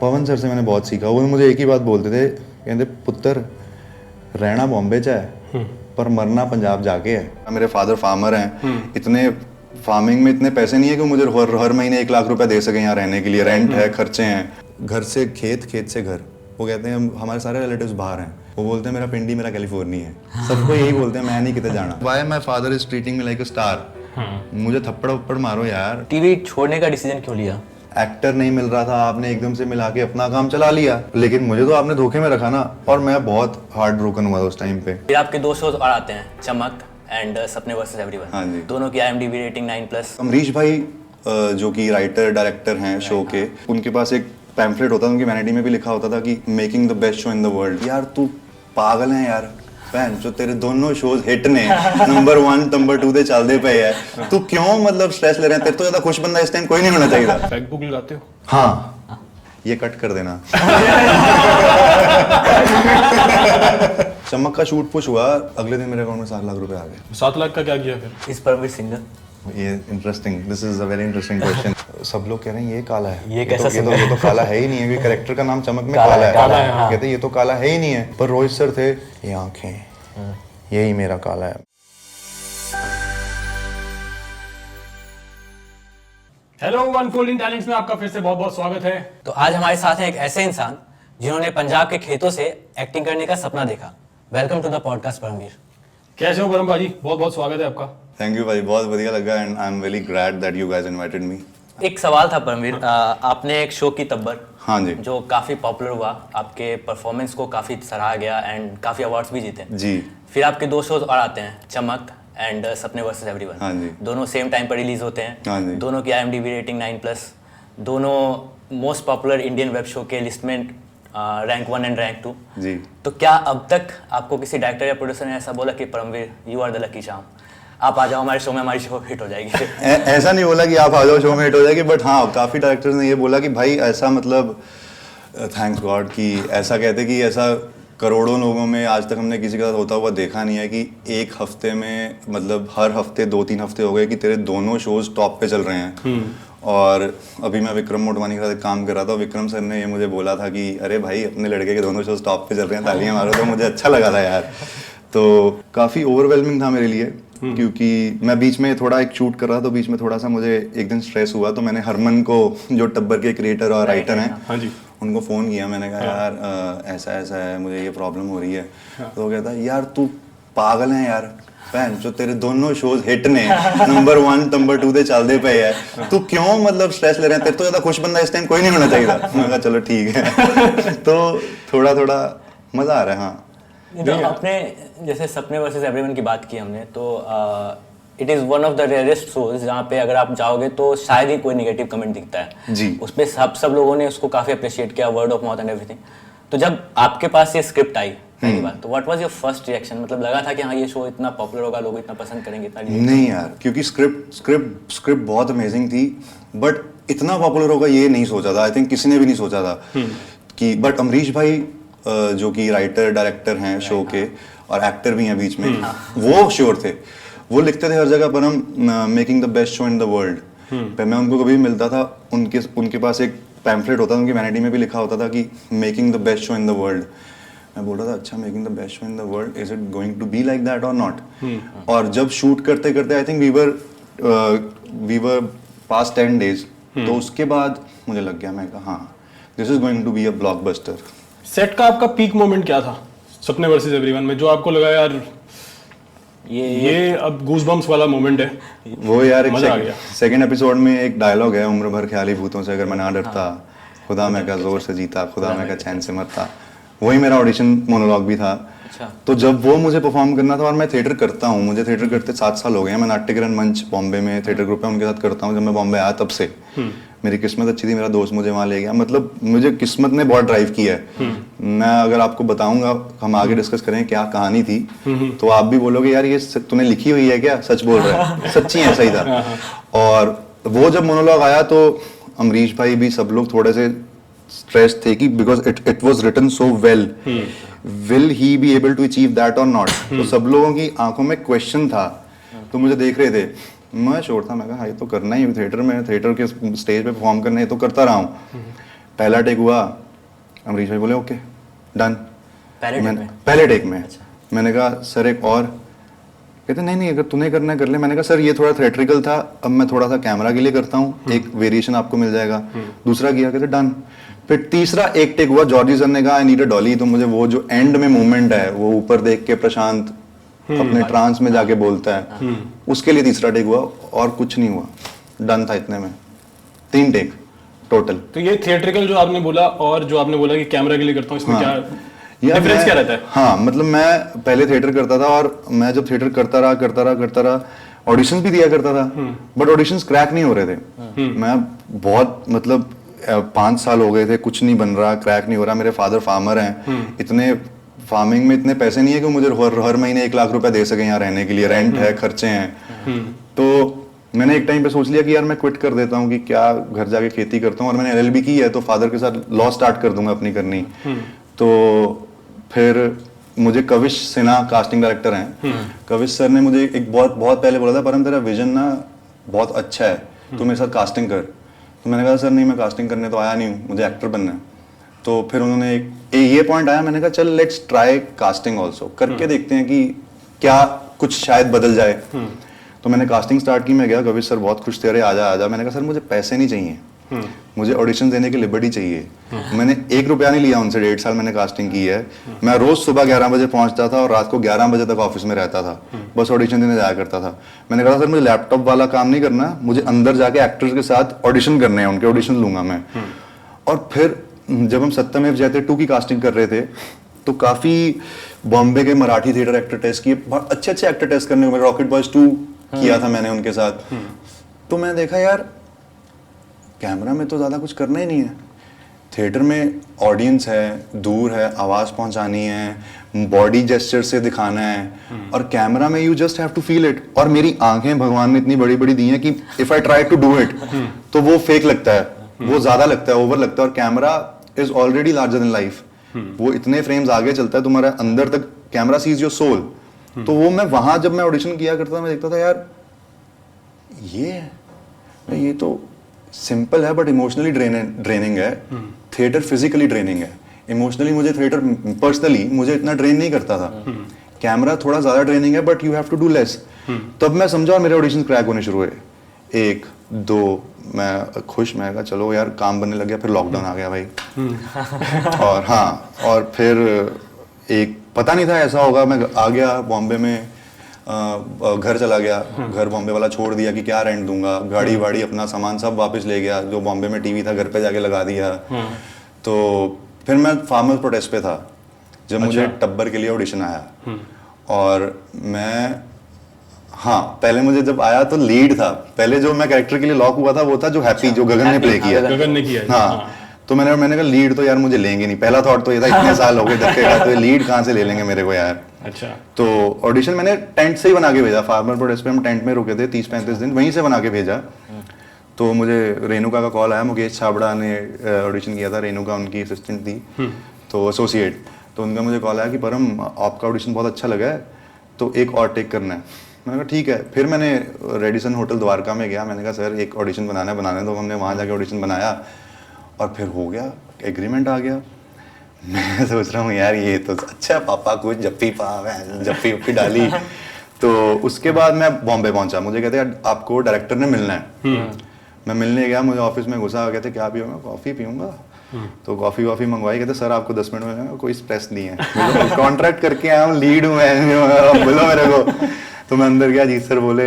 पवन sir से मैंने बहुत सीखा। वो मुझे एक ही बात बोलते थे, कहते पुत्र रहना बॉम्बे च है पर मरना पंजाब जाके है। मेरे फादर फार्मर हैं, इतने फार्मिंग में इतने पैसे नहीं है कि मुझे हर महीने 1 लाख रुपए दे सके यहाँ रहने के लिए। रेंट है, खर्चे हैं, घर से खेत, खेत से घर। वो कहते हैं हमारे सारे रिलेटिव्स बाहर हैं, वो बोलते हैं मेरा पिंडी मेरा कैलिफोर्निया है। सबको यही बोलते हैं, मैं नहीं कितने जाना। Why my father is treating me like a star. मुझे थप्पड़ वप्पड़ मारो यार। टीवी छोड़ने का डिसीजन क्यों लिया? एक्टर नहीं मिल रहा था, आपने एकदम से मिला के अपना काम चला लिया, लेकिन मुझे तो आपने धोखे में रखा ना, और मैं बहुत हार्ट ब्रोकन हुआ उस टाइम पे। फिर आपके 2 शोज और आते हैं, चमक एंड सपने वर्सेस एवरीवन। हाँ जी। दोनों की IMDb रेटिंग 9+। अमरीश भाई जो कि राइटर डायरेक्टर हैं शो के, उनके पास एक पैम्फलेट होता था, उनकी वैनिटी में भी लिखा होता था कि making the best show in the world. यार तू पागल है यार, बहन जो तेरे दोनों शोज हिट ने, नंबर 1 नंबर 2 दे चलदे पे है, तू क्यों मतलब स्ट्रेस ले रहे हैं? तेरे तो ज्यादा खुश बंदा इस टाइम कोई नहीं होना चाहिए था। फेसबुक लगाते हो? हाँ, ये कट कर देना। चमक का शूट पुश हुआ, अगले दिन मेरे अकाउंट में 7 लाख रुपए आ गए। 7 लाख का क्या किया फिर? इस परमवीर सिंगर। ये interesting, this is a very interesting question. सब लोग कह रहे हैं ये काला है, ये कैसा ये तो काला है ही नहीं है, क्योंकि कैरेक्टर का नाम चमक में काला है। हाँ। कहते ये तो काला है ही नहीं है, पर रोहित सर थे, ये आंखें, यही मेरा काला है। हेलो अनफोल्डिंग टैलेंट्स में आपका फिर से बहुत बहुत स्वागत है। तो आज हमारे साथ हैं एक ऐसे इंसान जिन्होंने पंजाब के खेतों से एक्टिंग करने का सपना देखा। Welcome to the podcast Paramveer. कैसे हो परम भाजी? बहुत बहुत स्वागत है आपका। थैंक यू भाई, बहुत बढ़िया लगा and I am really glad that you guys invited me. एक सवाल था परमवीर, आपने एक शो की तब्बर, हाँ जी, जो काफी पॉपुलर हुआ, आपके परफॉर्मेंस को काफी सराहा गया एंड काफी अवार्ड्स भी जीते जी। फिर आपके 2 शोज और आते हैं, चमक एंड सपने वर्सेस एवरीवन। हाँ जी। दोनों सेम टाइम पर रिलीज होते हैं। हाँ जी। दोनों की IMDb रेटिंग 9+। दोनों most popular Indian web show के लिस्ट में रैंक 1 एंड रैंक 2 जी। तो क्या अब तक आपको किसी डायरेक्टर या प्रोड्यूसर ने ऐसा बोला कि Paramveer you are the lucky charm, आप आ जाओ हमारे शो में, हमारी शो हिट हो जाएगी? ऐसा नहीं बोला कि आप आ जाओ शो में हिट हो जाएगी, बट हाँ काफी डायरेक्टर्स ने ये बोला कि भाई ऐसा, मतलब थैंक्स गॉड कि ऐसा कहते कि ऐसा करोड़ों लोगों में आज तक हमने किसी के साथ होता हुआ देखा नहीं है कि एक हफ्ते में, मतलब हर हफ्ते 2-3 हफ्ते हो गए कि तेरे दोनों शोज टॉप पे चल रहे हैं। और अभी मैं विक्रम मोटवानी के साथ काम कर रहा था, विक्रम सर ने ये मुझे बोला था कि अरे भाई अपने लड़के के दोनों शोज टॉप पे चल रहे हैं, तालियां मारो। तो मुझे अच्छा लगा था यार। तो काफ़ी ओवरवेलमिंग था मेरे लिए, क्योंकि मैं बीच में थोड़ा एक शूट कर रहा था, तो बीच में थोड़ा सा मुझे एक दिन स्ट्रेस हुआ, तो मैंने हरमन को, जो टब्बर के क्रिएटर और राइटर हैं, हाँ जी, उनको फ़ोन किया। मैंने कहा यार ऐसा ऐसा है, मुझे ये प्रॉब्लम हो रही है। तो वो कहता यार तू पागल है यार, बहन जो तेरे दोनों शोज हिट ने, नंबर 1 नंबर 2 दे चलदे पे है, तू क्यों मतलब स्ट्रेस ले रहे हैं? तेरे तो ज्यादा खुश बंदा इस टाइम कोई नहीं होना चाहिए था। मैं कहा चलो ठीक है। तो थोड़ा थोड़ा मजा आ रहा है। हाँ, तो आपने जैसे सपने वर्सेस एवरीवन की बात की हमने, तो it is one of the rarest shows जहाँ पे अगर आप जाओगे तो शायद ही कोई नेगेटिव कमेंट दिखता है जी। उस पर सब लोगों ने उसको काफ़ी अप्रिशिएट किया, word of mouth and everything. तो जब आपके पास ये स्क्रिप्ट आई पहली बार, तो what was your first reaction? मतलब लगा था कि हाँ ये शो इतना पॉपुलर होगा, लोग इतना पसंद करेंगे? इतना नहीं यार, क्योंकि स्क्रिप्ट बहुत अमेजिंग थी, बट इतना पॉपुलर होगा ये नहीं सोचा था। आई थिंक किसी ने भी नहीं सोचा था कि, बट अमरीश भाई जो कि राइटर डायरेक्टर हैं शो के और एक्टर भी हैं बीच में, वो श्योर थे। वो लिखते थे हर जगह पर हम making the best show in the world. पर मैं उनको कभी भी मिलता था, उनके पास एक पैम्फलेट होता था, उनकी वैनिटी में भी लिखा होता था कि making the best show in the world. मैं बोल रहा था अच्छा, making the best show in the world, is it going to be like that or not? और जब शूट करते करते I think we were past 10 days, तो उसके बाद मुझे लग गया, मैं कहा हाँ this is going to be a blockbuster. Set का आपका पीक मोमेंट क्या था सपने वर्सेस एवरीवन में, जो आपको लगा यार ये अब गूज़बम्प्स वाला मोमेंट है? वो यार मजा आ गया। सेकंड एपिसोड में एक डायलॉग है, उम्र भर ख्याली भूतों से अगर मैं ना डरता, खुदा मैं का जोर से जीता, खुदा मैं का चैन से मरता। वही मेरा ऑडिशन मोनोलॉग भी था। तो जब वो मुझे परफॉर्म करना था, और मैं थिएटर करता हूँ, मुझे थिएटर करते 7 साल हो गए हैं। मैं नाट्यकरण मंच बॉम्बे में थिएटर ग्रुप है, उनके साथ करता हूँ। जब मैं बॉम्बे आया तब से मेरी किस्मत अच्छी थी, मेरा दोस्त मुझे वहाँ ले गया। मतलब मुझे किस्मत ने बहुत ड्राइव किया है। मैं अगर आपको बताऊंगा, हम आगे डिस्कस करें क्या कहानी थी, तो आप भी बोलोगे यार ये तूने लिखी हुई है क्या, सच बोल रहा है? सच्ची है, सही था। और वो जब मोनोलॉग आया तो अमरीश भाई भी, सब लोग थोड़े से स्ट्रेस थे कि because it was written so well, will he be able to achieve that or not. तो सब लोगों की आंखों में क्वेश्चन था, तो मुझे देख रहे थे, मैं श्योर था, मैं कहा ये तो करना ही, थिएटर में, थिएटर के स्टेज पे परफॉर्म करना है तो करता रहा हूँ। पहला टेक हुआ, अमरीश भाई बोले ओके डन। पहले टेक में मैंने कहा सर एक और, कहते नहीं अगर तूने करना है कर ले। मैंने कहा सर ये थोड़ा थिएट्रिकल था, अब मैं थोड़ा सा कैमरा के लिए करता हूँ, एक वेरिएशन आपको मिल जाएगा। दूसरा किया, कहते डन। फिर तीसरा एक टेक हुआ, जॉर्जी सर ने कहा आई नीड अ डॉली, तो मुझे वो जो एंड में मूवमेंट है वो ऊपर देख के प्रशांत अपने ट्रांस में जाके बोलता है, उसके लिए तीसरा टेक हुआ और कुछ नहीं हुआ, डन था इतने में। 3 टेक टोटल। तो ये थिएट्रिकल जो आपने बोला और जो आपने बोला कि कैमरा के लिए करता हूँ, इसमें क्या डिफरेंस क्या रहता है? हाँ मतलब मैं पहले थिएटर करता था और मैं जब थिएटर करता रहा ऑडिशंस भी दिया करता था, बट ऑडिशंस क्रैक नहीं हो रहे थे। मैं बहुत मतलब 5 साल हो गए थे, कुछ नहीं बन रहा, क्रैक नहीं हो रहा। मेरे फादर फार्मर हैं, इतने फार्मिंग में इतने पैसे नहीं है कि मुझे हर महीने 1 लाख रुपए दे सके यहाँ रहने के लिए, रेंट है, खर्चे हैं। तो मैंने एक टाइम पे सोच लिया कि यार मैं क्विट कर देता हूँ, कि क्या घर जाके खेती करता हूँ, और मैंने LLB की है तो फादर के साथ लॉ स्टार्ट कर दूंगा अपनी करनी। तो फिर मुझे कविश सिन्हा कास्टिंग डायरेक्टर हैं, कविश सर ने मुझे एक बहुत पहले बोला था, परम तेरा विजन ना बहुत अच्छा है, तू मेरे साथ कास्टिंग कर। तो मैंने कहा सर नहीं, मैं कास्टिंग करने तो आया नहीं हूँ, मुझे एक्टर बनना है। तो फिर उन्होंने ये पॉइंट आया, मैंने कहा चल लेट्स ट्राई कास्टिंग ऑल्सो, करके देखते हैं कि क्या कुछ शायद बदल जाए। तो मैंने कास्टिंग स्टार्ट की, मैं गया, कविश सर बहुत खुश थे, अरे आजा। मैंने कहा सर मुझे पैसे नहीं चाहिए, मुझे ऑडिशन देने की लिबर्टी चाहिए। मैंने 1 रुपया नहीं लिया उनसे, 1.5 साल मैंने कास्टिंग की है। मैं रोज सुबह 11 बजे पहुंचता था और रात को 11 बजे तक ऑफिस में रहता था, बस ऑडिशन देने जाया करता था। मैंने कहा सर मुझे लैपटॉप वाला काम नहीं करना, मुझे अंदर जाके एक्टर्स के साथ ऑडिशन करने हैं, उनके ऑडिशन लूंगा मैं। और फिर जब हम सत्यमेव जयते 2 की कास्टिंग कर रहे थे, तो काफी बॉम्बे के मराठी थिएटर एक्टर टेस्ट किए, बहुत अच्छे एक्टर टेस्ट करने को। रॉकेट बॉयज 2 किया था मैंने उनके साथ। तो मैंने देखा यार कैमरा में तो ज्यादा कुछ करना ही नहीं है, थिएटर में ऑडियंस है, दूर है, आवाज पहुंचानी है, बॉडी जेस्चर से दिखाना है, और कैमरा में you just have to feel it. और मेरी आंखें भगवान ने इतनी बड़ी बड़ी दी हैं कि if I try to do it तो वो फेक लगता है, वो ज्यादा लगता है, ओवर लगता है। और camera is already larger than life, वो इतने फ्रेम्स आगे चलता है, तुम्हारे अंदर तक कैमरा सीज योर सोल। तो वो मैं वहां जब मैं ऑडिशन किया करता था, मैं देखता था यार ये तो सिंपल है बट इमोशनली ड्रेनिंग है। थिएटर फिजिकली ड्रेनिंग है, इमोशनली मुझे थिएटर पर्सनली मुझे इतना ड्रेन नहीं करता था। कैमरा थोड़ा ज्यादा ड्रेनिंग है but you have to do less. तब मैं समझा और मेरे ऑडिशन क्रैक होने शुरू हुए, 1 2 मैं खुश, मैं कहा चलो यार काम बनने लग गया। फिर लॉकडाउन आ गया भाई और हाँ, और फिर एक पता नहीं था ऐसा होगा, मैं आ गया बॉम्बे में, घर चला गया, घर बॉम्बे वाला छोड़ दिया कि क्या रेंट दूंगा, गाड़ी वाड़ी अपना सामान सब वापस ले गया, जो बॉम्बे में टीवी था घर पे जाके लगा दिया। तो फिर मैं फार्मर्स प्रोटेस्ट पे था जब मुझे टब्बर के लिए ऑडिशन आया। और मैं पहले मुझे जब आया तो लीड था, पहले जो मैं कैरेक्टर के लिए लॉक हुआ था वो था जो हैप्पी, जो गगन ने प्ले किया। गगन ने किया। हाँ, तो मैंने कहा लीड तो यार मुझे लेंगे नहीं, पहला थॉट तो ये था इतने साल हो गए धक्के का, तो लीड कहाँ से ले लेंगे मेरे को यार। अच्छा। तो ऑडिशन मैंने टेंट से ही बना के भेजा, फार्मर प्रोटेस्ट पे हम टेंट में रुके थे 30-35 दिन, वहीं से बना के भेजा। तो मुझे रेणुका का कॉल आया, मुकेश छाबड़ा ने ऑडिशन किया था, रेणुका उनकी असिस्टेंट थी, तो एसोसिएट। तो उनका मुझे कॉल आया कि परम आपका ऑडिशन बहुत अच्छा लगा है, तो एक और टेक करना है। मैंने कहा ठीक है। फिर मैंने रेडिसन होटल द्वारका में गया, मैंने कहा सर एक ऑडिशन बनाने दो। हमने वहाँ जाके ऑडिशन बनाया और फिर हो गया, एग्रीमेंट आ गया। मैं सोच रहा हूँ यार ये तो अच्छा, पापा कुछ जप्पी डाली। तो उसके बाद मैं बॉम्बे पहुंचा, मुझे कहते हैं आपको डायरेक्टर ने मिलना है। मैं मिलने गया, मुझे ऑफिस में घुसा, कहते क्या पियूंगा, कॉफी पीऊंगा। तो कॉफी मंगवाई, कहते सर आपको 10 मिनट में, कोई स्ट्रेस नहीं है, कॉन्ट्रैक्ट करके आया हूँ, लीड हूँ मैं, बोलो मेरे को। तो मैं अंदर गया, जीत सर बोले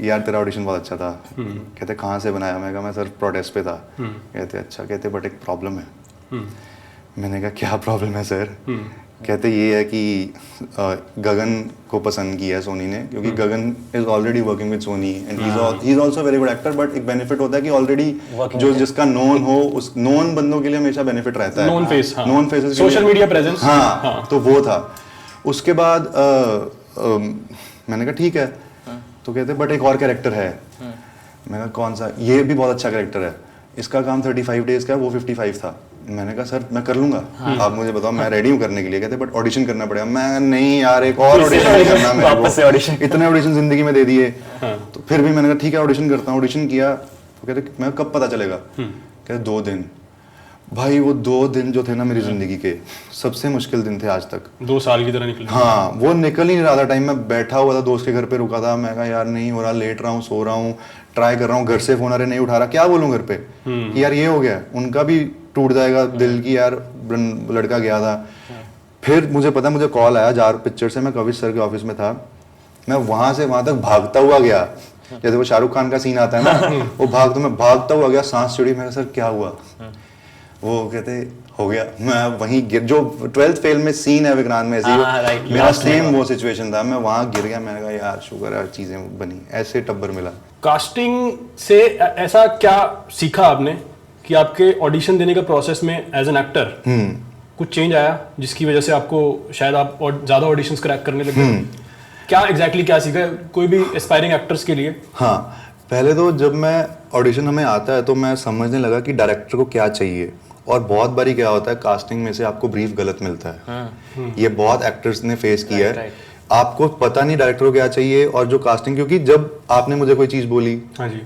यार तेरा ऑडिशन बहुत अच्छा था। कहते कहाँ से बनाया? मैं कहा मैं सर प्रोटेस्ट पे था। कहते अच्छा, कहते बट एक प्रॉब्लम है। मैंने कहा क्या प्रॉब्लम है सर? कहते ये है कि गगन को पसंद किया है सोनी ने, क्योंकि Gagan is already working with Sony and he is also very good actor, but एक बेनिफिट होता है कि ऑलरेडी जो जिसका नोन हो, उस नोन बंदों के लिए हमेशा बेनिफिट रहता है, known faces, social media presence. हाँ, तो वो था। उसके बाद मैंने कहा ठीक है। तो कहते बट एक और कैरेक्टर है। मैंने कहा कौन सा? ये भी बहुत अच्छा कैरेक्टर है, इसका काम 35 डेज का है, वो 55 था। मैंने कहा सर मैं कर लूंगा, आप मुझे बताओ, मैं रेडी हूँ करने के लिए। कहते बट ऑडिशन करना पड़ेगा। मैं नहीं यार, एक और ऑडिशन नहीं करना मेरे को, इतने ऑडिशन जिंदगी में दे दिए। तो फिर भी मैंने कहा ठीक है ऑडिशन करता हूँ। ऑडिशन किया। तो कहते मैं कब पता चलेगा? कहते 2 दिन। भाई वो 2 दिन जो थे ना मेरी जिंदगी के सबसे मुश्किल दिन थे आज तक। 2 साल की तरह निकले। हाँ, वो निकल ही नहीं रहा था टाइम। मैं बैठा हुआ था दोस्त के घर पे, रुका था, मैं कहा यार नहीं हो रहा, लेट रहा हूँ, सो रहा हूँ, ट्राई कर रहा हूँ, घर से फोन आ रहे नहीं उठा रहा, क्या बोलूँ घर पे कि यार ये हो गया। उनका भी टूट जाएगा दिल की यार, लड़का गया था। फिर मुझे पता, मुझे कॉल आया जार पिक्चर से, मैं कविश सर के ऑफिस में था, मैं वहां से वहां तक भागता हुआ गया, जैसे वो शाहरुख खान का सीन आता है ना, वो भागता हुआ गया, सांस चढ़ी, मैं सर क्या हुआ, वो कहते हो गया। मैं वहीं गिर, जो 12th फेल में सीन है विक्रांत में, ऐसे मेरा सेम वो सिचुएशन था, मैं वहां गिर गया। मैंने कहा यार शुक्र है चीजें बनी, ऐसे टब्बर मिला। कास्टिंग से ऐसा क्या सीखा आपने कि आपके ऑडिशन देने का प्रोसेस में एज एन एक्टर कुछ चेंज आया, जिसकी वजह से आपको शायद आप और ज्यादा ऑडिशंस क्रैक करने लगे? क्या एग्जैक्टली क्या सीखा कोई भी एस्पायरिंग एक्टर्स के लिए? हाँ, पहले तो जब मैं ऑडिशन हमें आता है तो मैं समझने लगा कि डायरेक्टर को क्या चाहिए, और बहुत बारी क्या होता है कास्टिंग में से आपको ब्रीफ गलत मिलता है। ये बहुत एक्टर्स ने फेस किया है। आपको पता नहीं डायरेक्टर को क्या चाहिए, और जो कास्टिंग, क्योंकि जब आपने मुझे कोई चीज बोली,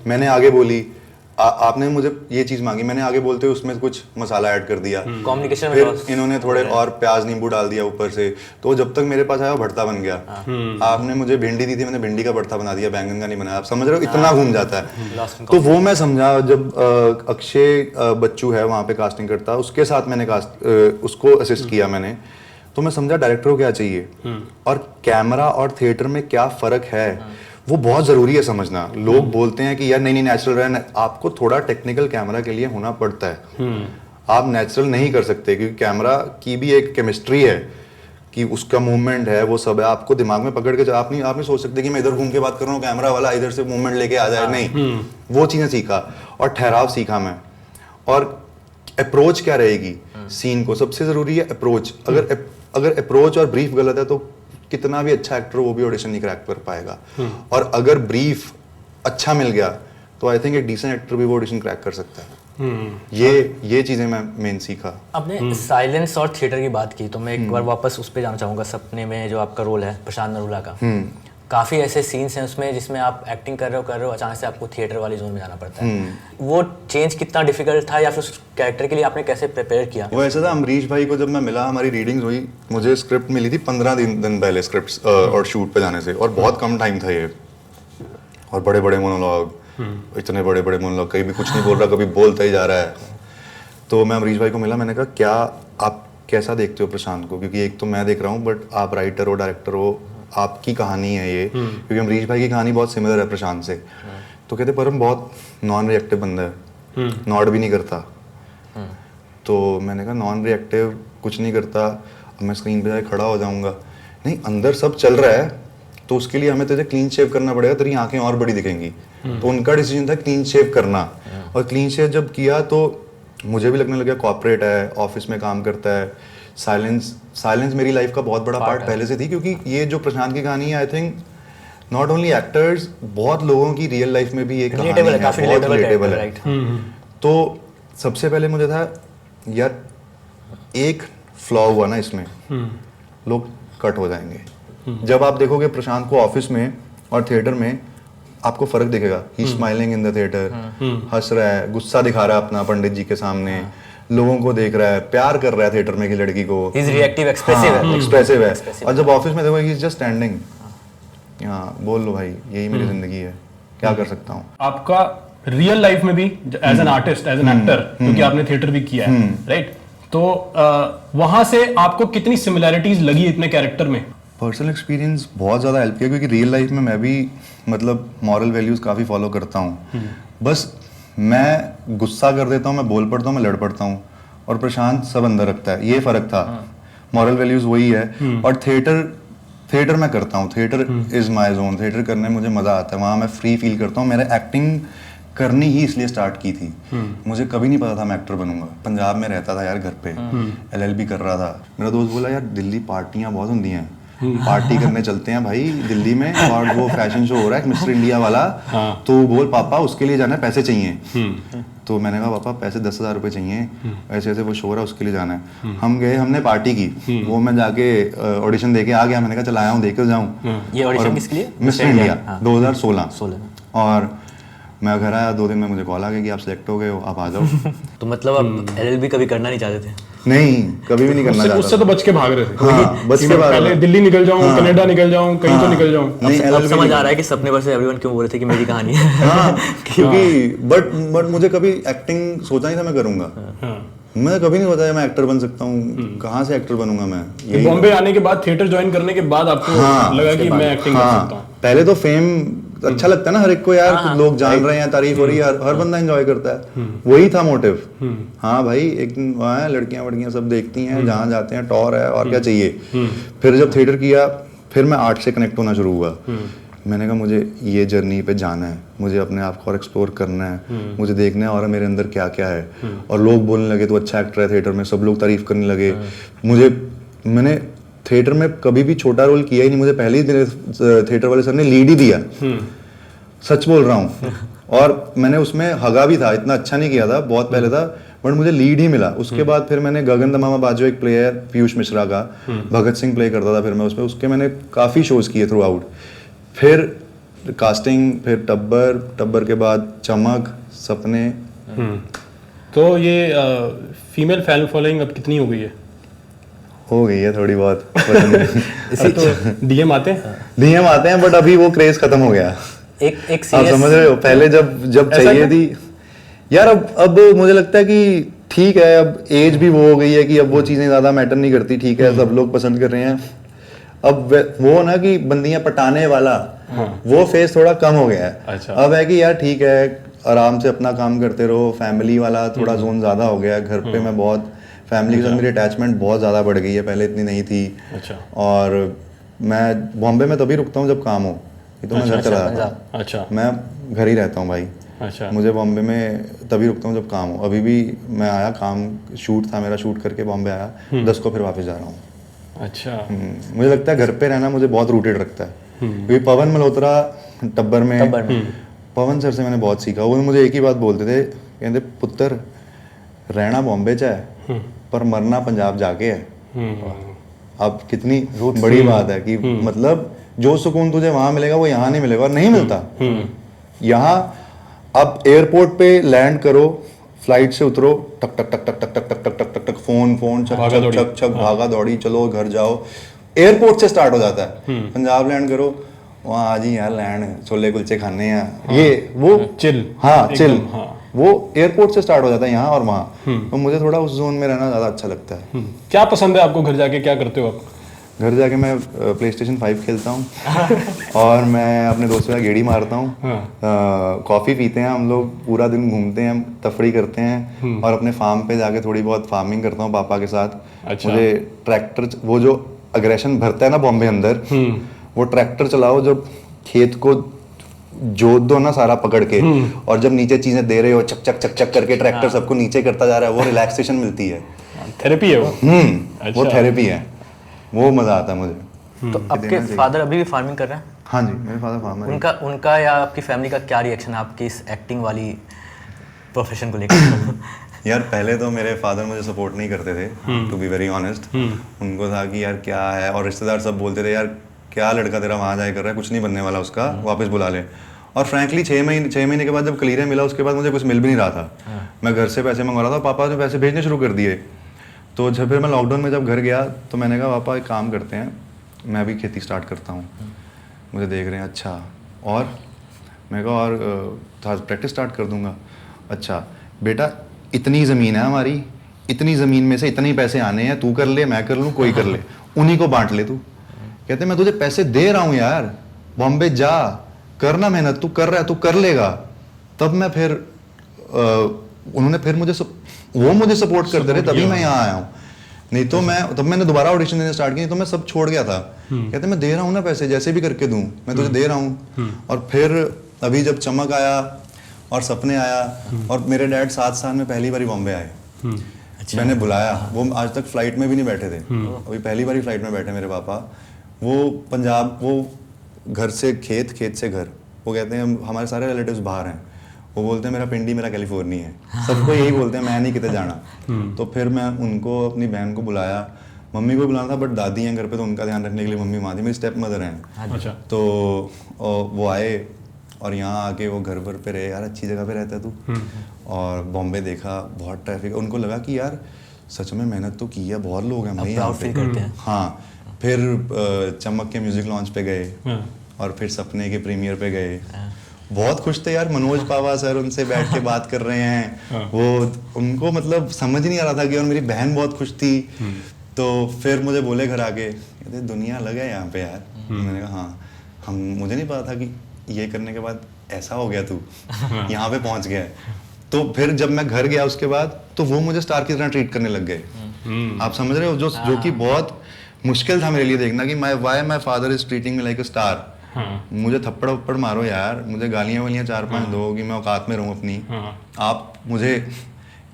मैंने आगे बोली, आपने मुझे ये चीज मांगी, मैंने आगे बोलते हुए उसमें कुछ मसाला ऐड कर दिया, कम्युनिकेशन में फिर इन्होंने थोड़े और प्याज नींबू डाल दिया ऊपर से, तो जब तक मेरे पास आया वो भरता बन गया। आपने मुझे भिंडी दी थी, मैंने भिंडी का भरता बना दिया, बैंगन का नहीं बनाया। आप समझ रहे हो, इतना घूम जाता है। तो वो मैं समझा जब अक्षय बच्चू है वहाँ पे कास्टिंग करता, उसके साथ मैंने उसको असिस्ट किया मैंने, तो मैं समझा डायरेक्टर को क्या चाहिए और कैमरा और थिएटर में क्या फर्क है, वो बहुत जरूरी है समझना। लोग बोलते हैं कि यार नहीं नेचुरल रहना, आपको थोड़ा टेक्निकल कैमरा के लिए होना पड़ता है। आप नेचुरल नहीं कर सकते, क्योंकि कैमरा की भी एक केमिस्ट्री है कि उसका मूवमेंट है, वो सब है, आपको दिमाग में पकड़ के आप नहीं सोच सकते कि मैं इधर घूम के बात कर रहा हूँ, कैमरा वाला इधर से मूवमेंट लेके आ जाए, नहीं। वो चीजें सीखा, और ठहराव सीखा मैं, और अप्रोच क्या रहेगी सीन को, सबसे जरूरी है अप्रोच। अगर अप्रोच और ब्रीफ गलत है तो कितना भी अच्छा एक्टर वो भी ऑडिशन नहीं क्रैक कर पाएगा। और अगर ब्रीफ अच्छा मिल गया तो आई थिंक एक डिसेंट एक्टर भी वो ऑडिशन क्रैक कर सकता है। ये चीजें मैं मेन सीखा। आपने साइलेंस और थिएटर की बात की, तो मैं एक बार वापस उस पर जाना चाहूंगा। सपने में जो आपका रोल है प्रशांत नरूला का, काफी ऐसे सीन्स हैं उसमें जिसमें आप एक्टिंग कर रहे हो, अचानक से आपको थिएटर वाली जोन में जाना पड़ता है। वो चेंज कितना डिफिकल्ट था, या फिर उस कैरेक्टर के लिए आपने कैसे प्रिपेयर किया? वो ऐसा था, अमरीश भाई को जब मैं मिला, हमारी रीडिंग्स हुई, मुझे स्क्रिप्ट मिली थी 15 दिन पहले स्क्रिप्ट और शूट पे जाने से, और बहुत कम टाइम था ये, और बड़े बड़े मोनोलॉग, इतने बड़े बड़े मोनोलॉग, कहीं भी कुछ नहीं बोल रहा, कभी बोलता ही जा रहा है। तो मैं अमरीश भाई को मिला, मैंने कहा क्या आप कैसा देखते हो प्रशांत को, क्योंकि एक तो मैं देख रहा हूँ बट आप राइटर हो, डायरेक्टर हो, आपकी कहानी है ये, क्योंकि अमरीश भाई की कहानी बहुत सिमिलर है प्रशांत से। तो कहते परम बहुत नॉन रिएक्टिव बंदा है, नॉड भी नहीं करता। तो मैंने कहा नॉन रिएक्टिव कुछ नहीं करता, अब मैं स्क्रीन पे जाके खड़ा हो जाऊंगा, नहीं अंदर सब चल रहा है, तो उसके लिए हमें तुझे क्लीन शेव करना पड़ेगा, तेरी आंखें और बड़ी दिखेंगी। तो उनका डिसीजन था क्लीन शेव करना, और क्लीन शेव जब किया तो मुझे भी लगने लगा कॉर्पोरेट है, ऑफिस में काम करता है। साइलेंस मेरी लाइफ का बहुत बड़ा पार्ट पहले से थी, क्योंकि ये जो प्रशांत की कहानी है, I think not only actors, बहुत लोगों की रियल लाइफ में भी ये कहानी है, बहुत रिलेटेबल है। तो सबसे पहले मुझे था यार एक फ्लॉ हुआ ना इसमें, लोग कट हो जाएंगे। जब आप देखोगे प्रशांत को ऑफिस में और थिएटर में, आपको फर्क दिखेगा। ही स्माइलिंग इन द थिएटर, हंस रहा है, गुस्सा दिखा रहा है अपना पंडित जी के सामने, लोगों को देख रहा है, प्यार कर रहा है थिएटर में की लड़की को, रिएक्टिव एक्सप्रेसिव है। और जब ऑफिस में देखो ही इज जस्ट स्टैंडिंग, हाँ बोल लो भाई यही मेरी जिंदगी है, क्या कर सकता हूँ। आपका रियल लाइफ में भी as an artist, as an actor, क्योंकि आपने थिएटर भी किया है, राइट, तो वहां से आपको कितनी सिमिलैरिटीज लगी इतने कैरेक्टर में? पर्सनल एक्सपीरियंस बहुत ज़्यादा हेल्प किया, क्योंकि रियल लाइफ में मैं भी मतलब मॉरल वैल्यूज़ काफ़ी फॉलो करता हूँ। बस मैं गुस्सा कर देता हूँ, मैं बोल पड़ता हूँ, मैं लड़ पड़ता हूँ, और प्रशांत सब अंदर रखता है, ये फ़र्क था। मॉरल वैल्यूज़ वही है। और थिएटर मैं करता हूँ, theatre is my zone, theatre करने में मुझे मज़ा आता है, वहाँ मैं फ्री फील करता हूँ। मैंने एक्टिंग करनी ही इसलिए स्टार्ट की थी, मुझे कभी नहीं पता था मैं एक्टर बनूंगा। पंजाब में रहता था यार घर पे, LLB कर रहा था। मेरा दोस्त बोला यार दिल्ली पार्टियां बहुत होती हैं, पार्टी करने चलते हैं भाई दिल्ली में, और वो फैशन शो हो रहा है मिस्टर इंडिया वाला, तो बोल पापा उसके लिए जाना है, पैसे चाहिए। तो मैंने कहा पापा पैसे 10,000 रुपये चाहिए, ऐसे ऐसे वो शो हो रहा है उसके लिए जाना है। हम गए, हमने पार्टी की, वो मैं जाके ऑडिशन दे के आ गया। मैंने कहा चल आया हूँ देकर जाऊँ। ये ऑडिशन किसके लिए? Mister India 2016। और मैं घर आया 2 दिन में मुझे कॉल आ गया कि आप सिलेक्ट हो गए हो, आप आ जाओ। तो मतलब आप LLB कभी करना नहीं चाहते थे? नहीं, कभी भी नहीं करना चाहता उससे तो बच के भाग रहे थे। हाँ, बच कि के मैं भाग पहले रहा था। दिल्ली निकल जाऊं, कनाडा निकल जाऊं, कहीं तो निकल जाऊं। नहीं, अब LLB समझ नहीं आ रहा है कि सपने पर से एवरीवन क्यों बोल रहे थे कि मेरी कहानी है। हाँ, क्योंकि बट मुझे कभी एक्टिंग सोचा नहीं था मैं करूंगा। मैं कभी नहीं सोचा मैं एक्टर बन सकता हूँ, कहाँ से एक्टर बनूंगा मैं। यही बॉम्बे आने के बाद, थिएटर ज्वाइन करने के बाद आपको लगा कि मैं एक्टिंग कर सकता हूँ। पहले तो फेम अच्छा लगता है ना हर एक को यार, लोग जान रहे हैं, तारीफ हो रही है, हर बंदा एंजॉय करता है, वही था मोटिव। हाँ भाई, एक दिन वहाँ है, लड़कियां वड़कियां सब देखती हैं, जहाँ जाते हैं टॉर है, और क्या चाहिए। फिर जब थिएटर किया, फिर मैं आर्ट से कनेक्ट होना शुरू हुआ। मैंने कहा मुझे ये जर्नी पे जाना है, मुझे अपने आप को और एक्सप्लोर करना है, मुझे देखना है और मेरे अंदर क्या क्या है। और लोग बोलने लगे तो अच्छा एक्टर है थिएटर में, सब लोग तारीफ करने लगे। मैंने थिएटर में कभी भी छोटा रोल किया ही नहीं, मुझे पहले ही दिन थिएटर वाले सर ने लीड ही दिया, सच बोल रहा हूँ। और मैंने उसमें हगा भी था, इतना अच्छा नहीं किया था, बहुत पहले था, बट मुझे लीड ही मिला। उसके बाद फिर मैंने गगन दमामा बाजो, एक प्ले है पीयूष मिश्रा का, भगत सिंह प्ले करता था फिर मैं उसमें, उसके मैंने काफ़ी शोज किए थ्रू आउट। फिर कास्टिंग, फिर टब्बर के बाद चमक, सपने। तो ये फीमेल फैन फॉलोइंग अब कितनी हो गई है? हो गई है थोड़ी बहुत। तो डीएम आते हैं? डीएम आते हैं, बट अभी वो क्रेज खत्म हो गया। एक आप सीरियस, समझ रहे हो, पहले जब चाहिए थी यार, अब मुझे लगता है कि ठीक है, अब एज भी वो हो गई है कि अब वो चीजें ज्यादा मैटर नहीं करती। ठीक है, सब लोग पसंद कर रहे हैं। अब वो ना कि बंदियां पटाने वाला, वो फेस थोड़ा कम हो गया है। अच्छा। अब है कि यार ठीक है, आराम से अपना काम करते रहो। फैमिली वाला थोड़ा जोन ज्यादा हो गया है घर पे। मैं बहुत फैमिली के साथ मेरी अटैचमेंट बहुत ज्यादा बढ़ गई है, पहले इतनी नहीं थी। अच्छा। और मैं बॉम्बे में तभी रुकता हूँ जब काम हो, नहीं तो मैं घर चला जाता हूँ। अच्छा। मैं घर ही रहता हूँ भाई। अच्छा। मुझे बॉम्बे में तभी रुकता हूँ जब काम हो। अभी भी मैं आया, काम शूट था मेरा, शूट करके बॉम्बे आया, 10 को फिर वापस जा रहा हूँ। अच्छा। मुझे लगता है घर पे रहना मुझे बहुत रूटेड रखता है। क्योंकि पवन मल्होत्रा टब्बर में पवन सर से मैंने बहुत सीखा। वो मुझे एक ही बात बोलते थे, कहते पुत्र रहना बॉम्बे च है पर मरना पंजाब जाके है। अब कितनी बड़ी बात है कि मतलब जो सुकून तुझे वहां मिलेगा वो यहाँ नहीं मिलेगा, और नहीं मिलता। यहाँ अब एयरपोर्ट पे लैंड करो, फ्लाइट से उतरो, टक टक टक टक टक टक टक टक टक टक टक, फोन छक छक छक छक, भागा दौड़ी, चलो घर जाओ। एयरपोर्ट से स्टार्ट हो जाता है। पंजाब लैंड करो, वहाँ आज ही यार लैंड, छोले कुलचे खाने हैं, ये वो चिल। हाँ चिल, वो एयरपोर्ट से स्टार्ट हो जाता है यहाँ और वहाँ। तो मुझे थोड़ा उस जोन में रहना ज्यादा अच्छा लगता है। क्या पसंद है आपको घर जाके, क्या करते हो आप? घर जाके मैं PlayStation 5 खेलता हूँ और मैं अपने दोस्तों का गेड़ी मारता हूँ। कॉफ़ी पीते हैं हम लोग, पूरा दिन घूमते हैं, तफरी करते हैं, और अपने फार्म पे जाके थोड़ी बहुत फार्मिंग करता हूँ पापा के साथ। अच्छा। मुझे ट्रैक्टर, वो जो अग्रेशन भरता है ना बॉम्बे अंदर, वो ट्रैक्टर चलाओ जब खेत को जोत दो ना सारा पकड़ के, और जब नीचे चीजें दे रहे हो चक चक चक चक करके ट्रैक्टर सबको नीचे करता जा रहा है, वो रिलैक्सेशन मिलती है। थेरेपी है वो। वो थेरेपी है, वो मजा आता है मुझे। तो आपके फादर अभी भी फार्मिंग कर रहे हैं? हाँ जी, मेरे फादर फार्मर हैं। उनका या आपकी फैमिली का क्या रिएक्शन है आपकी इस एक्टिंग वाली प्रोफेशन को लेकर? यार पहले तो मेरे फादर मुझे सपोर्ट नहीं करते थे, टू बी वेरी ऑनेस्ट। उनको था कि यार क्या है, और रिश्तेदार सब बोलते थे यार क्या लड़का तेरा वहाँ जाए कर रहा है, कुछ नहीं बनने वाला उसका, वापस बुला ले। और फ्रैंकली 6 महीने के बाद जब क्लियर मिला, उसके बाद मुझे कुछ मिल भी नहीं रहा था। मैं घर से पैसे मंगवा रहा था, पापा ने पैसे भेजने शुरू कर दिए। तो जब फिर मैं लॉकडाउन में जब घर गया तो मैंने कहा पापा एक काम करते हैं, मैं भी खेती स्टार्ट करता हूँ। मुझे देख रहे हैं, अच्छा, और मैं कहा और प्रैक्टिस स्टार्ट कर दूंगा। अच्छा बेटा, इतनी ज़मीन है हमारी, इतनी ज़मीन में से इतने ही पैसे आने हैं, तू कर ले, मैं कर लूँ, कोई कर ले, उन्हीं को बांट ले तू। कहते मैं तुझे पैसे दे रहा हूँ यार, बॉम्बे जा, करना मेहनत, तू कर रहा है, तू कर लेगा। तब मैं फिर उन्होंने फिर वो मुझे सपोर्ट करते रहे, तभी मैं यहाँ आया हूँ। नहीं तो तब मैंने दोबारा ऑडिशन देने स्टार्ट किया, तो मैं सब छोड़ गया था। कहते मैं दे रहा हूँ ना पैसे, जैसे भी करके दूँ, मैं तुझे दे रहा हूँ। और फिर अभी जब चमक आया और सपने आया, और मेरे डैड 7 साल में पहली बार बॉम्बे आए। मैंने बुलाया, वो आज तक फ्लाइट में भी नहीं बैठे थे, अभी पहली बार फ्लाइट में बैठे मेरे पापा। वो पंजाब, वो घर से खेत, खेत से घर। वो कहते हैं हमारे सारे रिलेटिव्स बाहर हैं, वो बोलते हैं मेरा पिंडी मेरा कैलिफोर्निया है, सबको यही बोलते हैं, मैं नहीं कितने जाना। तो फिर मैं उनको, अपनी बहन को बुलाया, मम्मी को बुलाना था, बट दादी हैं घर पे तो उनका ध्यान रखने के लिए मम्मी वहाँ थी, मेरी स्टेप मदर हैं। अच्छा। तो वो आए और यहाँ आके वो घर पर पे रहे, यार अच्छी जगह पे रहता है तू। और बॉम्बे देखा, बहुत ट्रैफिक, उनको लगा कि यार सच में मेहनत तो की है, बहुत लोग हैं भाई यहाँ पे करते हैं। हाँ, फिर चमक के म्यूजिक लॉन्च पे गए और फिर सपने के प्रीमियर पे गए। बहुत खुश थे यार, मनोज पावा सर उनसे बैठ के बात कर रहे हैं, वो उनको मतलब समझ नहीं आ रहा था कि, और मेरी बहन बहुत खुश थी। तो फिर मुझे बोले घर आके, कहते दुनिया अलग है यहाँ पे यार। मैंने कहा हाँ, मुझे नहीं पता था कि ये करने के बाद ऐसा हो गया, तू यहाँ पे पहुंच गया। तो फिर जब मैं घर गया उसके बाद, तो वो मुझे स्टार की तरह ट्रीट करने लग गए। आप समझ रहे हो, जो कि बहुत मुश्किल था मेरे लिए देखना कि why my father is treating me like a star. मुझे थप्पड़ वप्पड़ मारो यार, मुझे गालियां वालियां 4-5 दो कि मैं औकात में रहूं अपनी। आप मुझे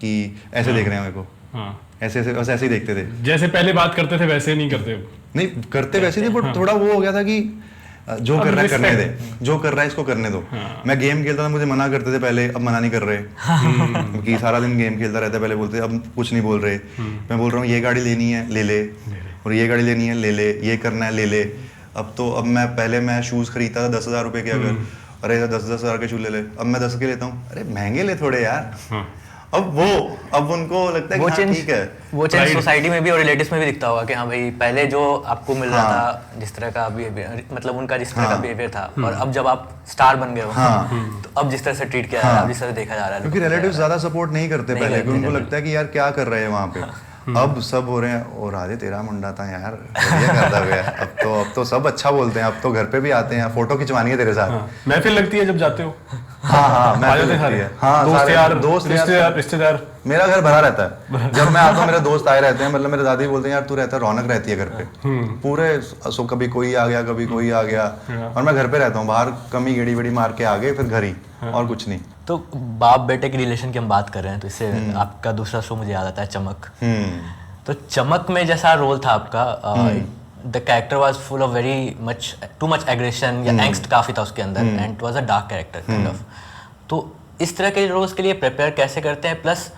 कि ऐसे देख रहे हैं मेरे को, ऐसे ही देखते थे, जैसे पहले बात करते थे वैसे नहीं करते। नहीं करते वैसे थे, बट थोड़ा वो हो गया था कि जो कर रहा है करने दे, जो कर रहा है इसको करने दो। मैं गेम खेलता था, मुझे मना करते थे पहले, अब मना नहीं कर रहे कि सारा दिन गेम खेलता रहता है। पहले बोलते अब कुछ नहीं बोल रहे। मैं बोल रहा हूँ ये गाड़ी लेनी है ले ले, और ये गाड़ी लेनी है ले ले, ये करना है ले ले। अब मैं पहले मैं शूज खरीदता था 10,000 रुपए के, अगर अरे 10,000 के शूज ले ले, अब मैं 10 के लेता हूँ, अरे महंगे ले थोड़े यार। अब उनको लगता है कि हाँ, ठीक है। वो चेंज सोसाइटी में भी और रिलेटिव्स में भी दिखता होगा कि हाँ भाई पहले जो आपको मिल रहा था, जिस तरह का बिहेवियर, मतलब उनका जिस तरह का बिहेवियर था, और अब जब आप स्टार बन गए हो तो अब जिस तरह से ट्रीट किया जा रहा है, जिस तरह से देखा जा रहा है, क्योंकि रिलेटिव्स ज्यादा सपोर्ट नहीं करते पहले, क्योंकि उनको लगता है कि यार क्या कर रहे हैं वहाँ पे। अब सब हो रहे हैं, और राधे तेरा मुंडा था यार, बढ़िया करता गया। अब तो सब अच्छा बोलते हैं, अब तो घर पे भी आते हैं, फोटो खिंचवानी है तेरे साथ। महफिल लगती है जब जाते हो? हाँ महफिल लगती है। हाँ, दोस्त रिश्तेदार, मेरा घर भरा रहता है। जब मैं आता हूँ मेरे दोस्त आए रहते हैं, मतलब मेरे दादी बोलते हैं यार तू रहता है, रौनक रहती है घर पे पूरे। सो कभी कोई आ गया, कभी कोई आ गया, और मैं घर पे रहता हूँ, बाहर कमी गेड़ी वेड़ी मार के आ गए, फिर घर ही, और कुछ नहीं। तो बाप बेटे की रिलेशन की हम बात कर रहे हैं, तो इससे आपका दूसरा शो मुझे याद आता है, चमक। तो चमक में जैसा रोल था आपका, the character was full of very much too much aggression या एंग्स्ट काफी था उसके अंदर, and it was a dark character kind of. तो इस तरह के रोल्स के लिए प्रिपेयर कैसे करते हैं, प्लस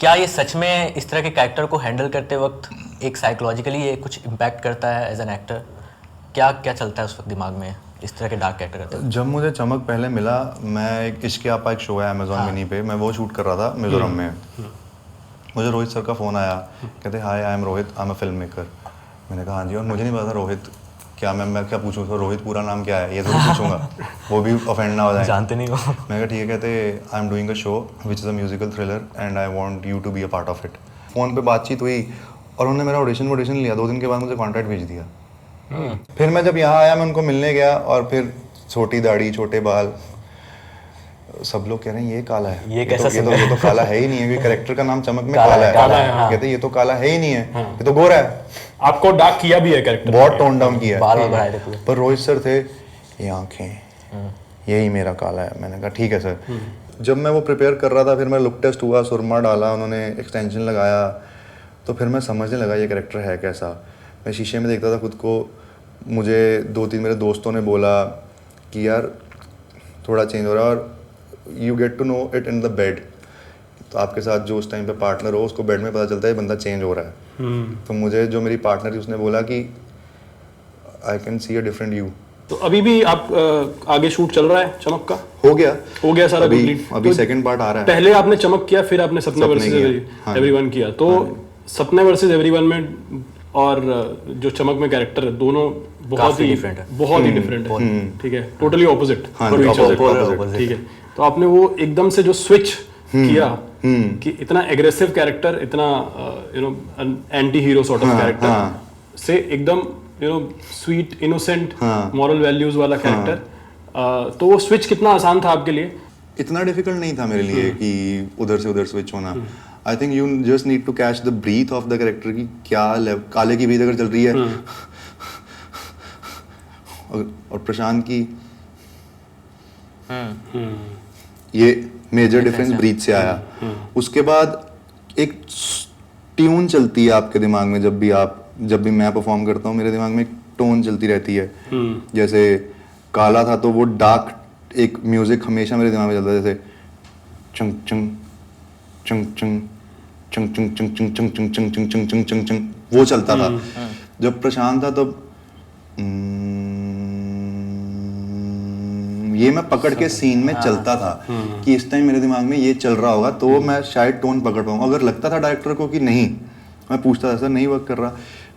क्या ये सच में इस तरह के कैरेक्टर को हैंडल करते वक्त एक साइकोलॉजिकली ये कुछ इम्पैक्ट करता है एज एन एक्टर? क्या क्या चलता है उस वक्त दिमाग में इस तरह के डार्क कैरेक्टर करते हैं? जब मुझे चमक पहले मिला, मैं एक इश्क आपा एक शो है अमेजॉन मिनी पे, मैं वो शूट कर रहा था मिजोरम में। मुझे रोहित सर का फ़ोन आया, कहते hi I am Rohit, I am a film maker. मैंने कहा हाँ जी, और मुझे नहीं पता था रोहित क्या, मैं क्या पूछूँ तो रोहित पूरा नाम क्या है ये तो पूछूंगा, वो भी ऑफेंड ना हो जाए, जानते नहीं हो। मैंने कहा ठीक है। कहते I am doing a show which is a musical thriller and I want you to be a part of it. Phone पे बातचीत हुई और उन्होंने मेरा ऑडिशन लिया, 2 दिन के बाद मुझे कॉन्ट्रैक्ट भेज दिया। फिर मैं जब यहाँ आया, मैं उनको मिलने गया, और फिर छोटी दाढ़ी छोटे बाल, सब लोग कह रहे हैं ये काला है, ये कैसा ये तो काला है ही नहीं है, क्योंकि कैरेक्टर का नाम चमक में काला है। हाँ। कहते ये तो काला है ही नहीं है, ये तो गोरा है। आपको डार्क किया भी है कैरेक्टर, बहुत टोन डाउन किया बाल बढ़ाए थे पूरे। पर रोहित सर थे, ये आंखें, यही मेरा काला है। मैंने कहा ठीक है सर। जब मैं वो प्रिपेयर कर रहा था, फिर मैं लुक टेस्ट हुआ, सुरमा डाला, उन्होंने एक्सटेंशन लगाया, तो फिर मैं समझने लगा ये कैरेक्टर है कैसा। मैं शीशे में देखता था खुद को, मुझे 2-3 मेरे दोस्तों ने बोला कि यार थोड़ा चेंज हो रहा है, और you get to know it in the bed. तो आपके साथ जो उस टाइम पे पार्टनर हो, उसको बेड में पता चलता है बंदा चेंज हो रहा है। तो मुझे जो मेरी पार्टनर थी उसने बोला कि I can see a different you. तो अभी भी आप आगे शूट चल रहा है चमक का? हो गया सारा कंप्लीट। अभी सेकंड पार्ट आ रहा है। पहले आपने चमक किया, फिर आपने सपने वर्सेस एवरीवन किया। तो सपने वर्सेस एवरीवन में और जो चमक में कैरेक्टर है, दोनों बहुत ही डिफरेंट है। ठीक है, टोटली ऑपोजिट। ठीक है, तो आपने वो एकदम से जो स्विच किया कि इतना एग्रेसिव कैरेक्टर, इतना anti hero sort of character से एकदम स्वीट इनोसेंट मॉरल वैल्यूज वाला कैरेक्टर, तो वो स्विच कितना आसान था आपके लिए? इतना डिफिकल्ट नहीं था मेरे लिए कि उधर से उधर स्विच होना। I think you just need to catch the breath of the character की क्या काले की ब्रीथ अगर चल रही है और प्रशांत की ये मेजर डिफरेंस ब्रीथ से आया। उसके बाद एक ट्यून चलती है आपके दिमाग में, जब भी मैं परफॉर्म करता हूँ मेरे दिमाग में एक टोन चलती रहती है। जैसे काला था तो वो डार्क एक म्यूजिक हमेशा मेरे दिमाग में चलता है, जैसे चंग चंग चंग चंग चंग चंग चंग चंग चंग चंग चंग चंग चंग चंग चंग चंग वो चलता था। जब प्रशांत था तब ये मैं पकड़ के सीन में चलता था कि इस टाइम मेरे दिमाग में ये चल रहा होगा तो मैं शायद टोन पकड़ पाऊंगा। अगर लगता था डायरेक्टर को कि नहीं, मैं पूछता था सर नहीं वर्क कर रहा,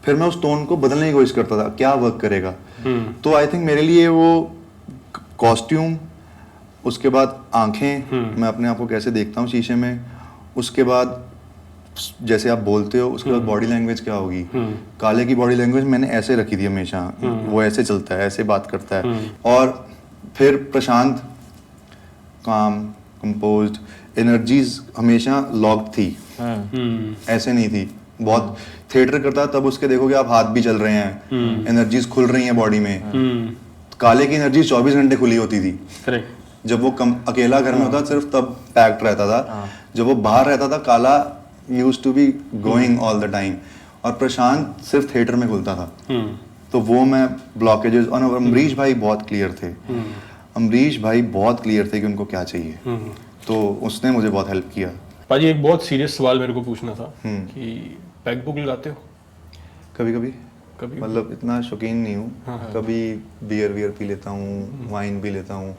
फिर मैं उस टोन को बदलने की कोशिश करता था, क्या वर्क करेगा। तो आई थिंक मेरे लिए वो कॉस्ट्यूम, उसके बाद आंखें, मैं अपने आप को कैसे देखता हूँ शीशे में, उसके बाद जैसे आप बोलते हो, उसके बाद बॉडी लैंग्वेज क्या होगी। काले की बॉडी लैंग्वेज मैंने ऐसे रखी थी हमेशा, वो ऐसे चलता है, ऐसे बात करता है। और फिर प्रशांत काम, कंपोज्ड, एनर्जीज हमेशा लॉक्ड थी, ऐसे नहीं थी। बहुत थिएटर करता तब उसके देखोगे आप हाथ भी चल रहे हैं, एनर्जीज खुल रही हैं बॉडी में। काले की एनर्जी 24 घंटे खुली होती थी। जब वो अकेला घर में होता सिर्फ तब पैक्ड रहता था, जब वो बाहर रहता था काला used to be going all the time, और प्रशांत सिर्फ थिएटर में खुलता था। तो वो मैं ब्लॉकेजेस, और अमरीश भाई बहुत क्लियर थे, अमरीश भाई बहुत क्लियर थे कि उनको क्या चाहिए, तो उसने मुझे बहुत हेल्प किया। पाजी एक बहुत सीरियस सवाल मेरे को पूछना था कि पैक बुक लगाते हो? कभी कभी कभी मतलब इतना शौकीन नहीं हूँ, कभी बियर वियर पी लेता हूँ, वाइन पी लेता हूँ,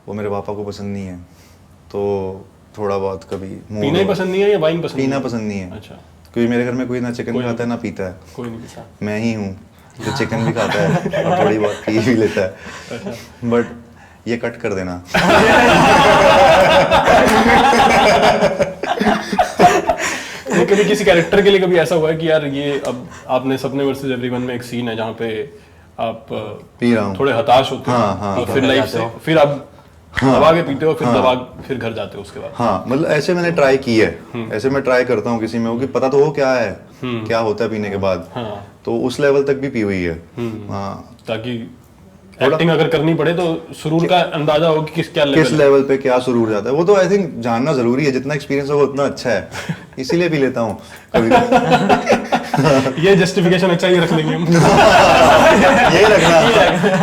वो मेरे पापा को पसंद नहीं है, तो थोड़ा बहुत कभी पीना ही पसंद नहीं है या वाइन पसंद? पीना पसंद नहीं है। अच्छा। क्योंकि मेरे घर में कोई ना चिकन खाता है ना पीता है, कोई नहीं पीता, मैं ही हूँ जो चिकन भी खाता है और थोड़ी बहुत पी भी लेता है। बट ये कट कर देना। कभी किसी कैरेक्टर के लिए कभी ऐसा हुआ है कि यार ये, अब आपने सपने वर्सेस एवरीवन में एक सीन है जहाँ पे आप पी रहा हूँ, थोड़े हताश होते हो, और फिर लाइफ से फिर आप दबा के पीते हो, फिर दबा फिर घर जाते हो उसके बाद। हाँ, मतलब ऐसे मैंने ट्राई की है, ऐसे मैं ट्राई करता हूँ किसी में हो कि पता तो हो क्या है, क्या होता है पीने के बाद, तो उस लेवल तक भी पी हुई है। हाँ, ताकि एक्टिंग अगर करनी पड़े तो सुरूर का अंदाजा हो कि किस लेवल पे क्या सुरूर जाता है, वो तो आई थिंक जानना जरूरी है, जितना एक्सपीरियंस होगा उतना अच्छा है, इसीलिए पी लेता हूँ कभी। ये जस्टिफिकेशन अच्छा ही रख लेंगे हम।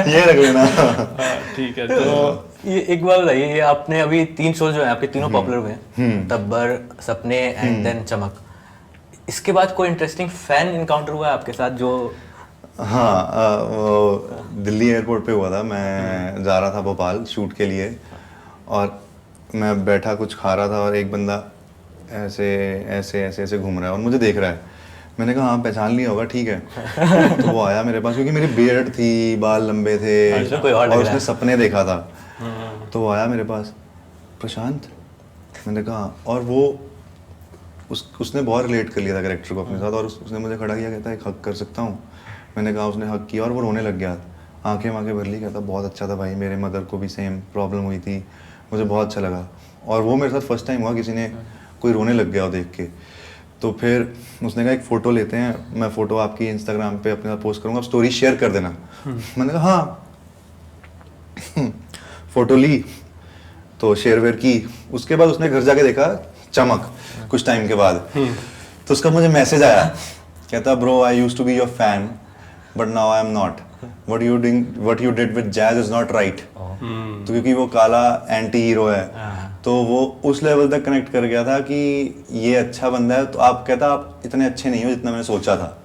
ये रख लेना। ठीक है, तो ये एक बात बताइए, ये आपने अभी 3 शोज जो हैं आपके तीनों पॉपुलर हुए हैं, तब्बर, सपने एंड देन चमक, इसके बाद कोई इंटरेस्टिंग फैन इनकाउंटर हुआ है आपके साथ जो? हाँ, वो दिल्ली एयरपोर्ट पे हुआ था, मैं जा रहा था भोपाल शूट के लिए, और मैं बैठा कुछ खा रहा था और एक बंदा ऐसे ऐसे ऐसे ऐसे घूम रहा है और मुझे देख रहा है। मैंने कहा हाँ पहचान लिया होगा, ठीक है। तो वो आया मेरे पास, क्योंकि मेरी बियर्ड थी, बाल लंबे थे, कोई और और उसने सपने देखा था, तो वो आया मेरे पास, प्रशांत, मैंने कहा, और वो उसने बहुत रिलेट कर लिया था कैरेक्टर को अपने साथ, और उसने मुझे खड़ा किया, कहता है एक हक कर सकता हूँ। मैंने कहा, उसने हक किया और वो रोने लग गया, आंखें भर ली, कहता बहुत अच्छा था भाई, मेरे मदर को भी सेम प्रॉब्लम हुई थी, मुझे बहुत अच्छा लगा। और वो मेरे साथ फर्स्ट टाइम हुआ किसी ने कोई रोने लग गया हो देख के। तो फिर उसने कहा एक फ़ोटो लेते हैं, मैं फ़ोटो आपकी इंस्टाग्राम पे अपने साथ पोस्ट करूँगा, आप स्टोरी शेयर कर देना। मैंने कहा हाँ। फ़ोटो ली तो शेयर वेयर की, उसके बाद उसने घर जाके देखा चमक कुछ टाइम के बाद, तो उसका मुझे मैसेज आया, कहता bro I used to be your fan but now I am not, what you did with Jazz is not right। तो क्योंकि वो काला एंटी हीरो है, तो वो उस लेवल तक कनेक्ट कर गया था कि ये अच्छा बंदा है, तो आप कहता आप इतने अच्छे नहीं हो जितना मैंने सोचा था।